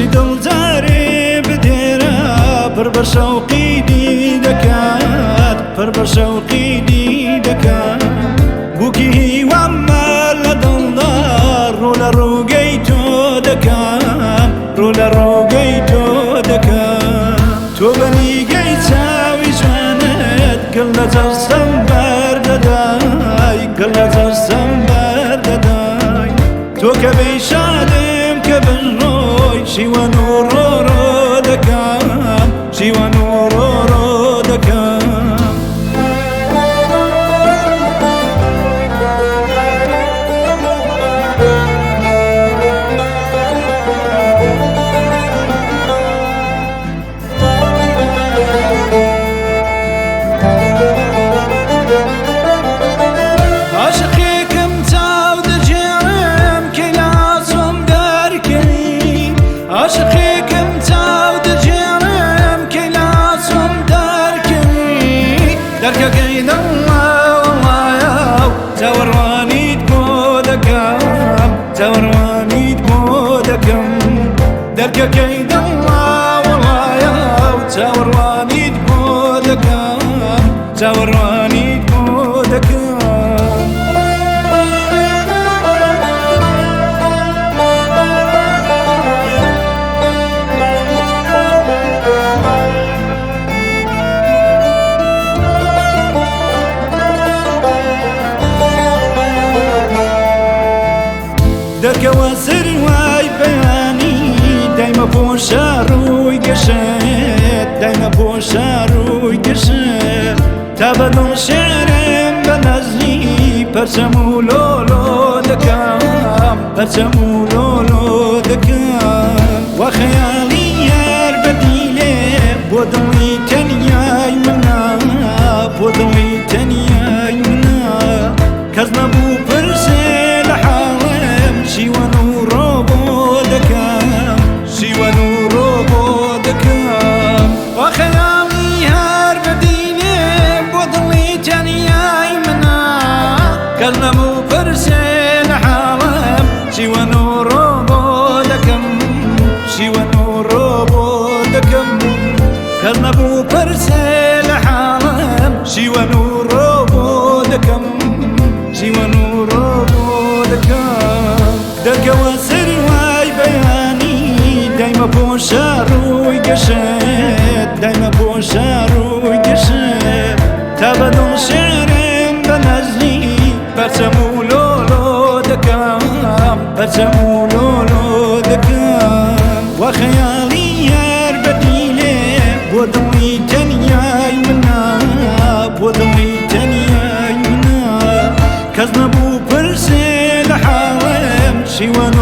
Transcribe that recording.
بۆچی دڵدارێ بدێرە پڕ بە شەوقی دی دەکات پڕ بە شەوقی دی دەکات بووکی هیوامە لە دڵدا ڕوو لە ڕووگەی تۆ دەکات ڕوو لە ڕووگەی تۆ دەکات تۆ بەنیگەی چاوی جوانت گڵ لە جەستەم بەردەدای گڵ لە جەستەم بەردەدای تۆ کە بەی شادم کە بنڕۆی شیوان و ڕۆڕۆ دەکەم شیوان و ڕۆڕۆ دەکەم عاشقێکم چاو دەجێڕم کەی لاسۆم دەرکەی دەرکەکەی دڵڵایە چاوەڕوانیت بۆ دەکەم چاوەڕوانیت بۆ دەکەم دەرکەکەی دڵڵایە چاوەڕوانیت بۆ دەکەم چاوەڕوانیت بۆ دەکەم دەرکەوە سەروای بەیانی دایمە پۆشە ڕووی گەشێت دایمە پۆشە ڕووی گەشێت تا بەدڵ شێرم بە نەزنی پەرچەم و لۆلۆ دەکەم پەرچەم و لۆلۆ دەکەم وە خەیاڵی یار بەدیلێ بۆ دڵی تەنیای منە بۆ دڵی تەنیای منە کەس نەبوو پرسێ لە حاڵم شیوان و ڕۆبۆ دەکەم شیوان و ڕۆبۆ دەکەم وە خەیاڵی هەر بەدینێ بۆ دڵی تەنیای منە کەس نەبوو پرسێ لە حاڵم شیوان و ڕۆبۆ دەکەم شیوان و ڕۆبۆ دەکەم کەس نەبوو پرسێ لە حاڵم شیوان و ڕۆبۆ دەکەم شیوان و ڕۆبۆ دەکەم دەرکەوە سەروای بەیانی دایمە پۆشە ڕووی گەشێت دایمە پۆشە ڕووی گەشێت تا بەدڵ شێرم بە نەزنی پەرچەم و لۆلۆ دەکەم پەرچەم و لۆلۆ دەکەم وە خەیاڵی یار بەدیلێ بۆ دڵی تەنیای منە بۆ دڵی تەنیای منە کەس نەبوو پرسێ لە حاڵم شیوان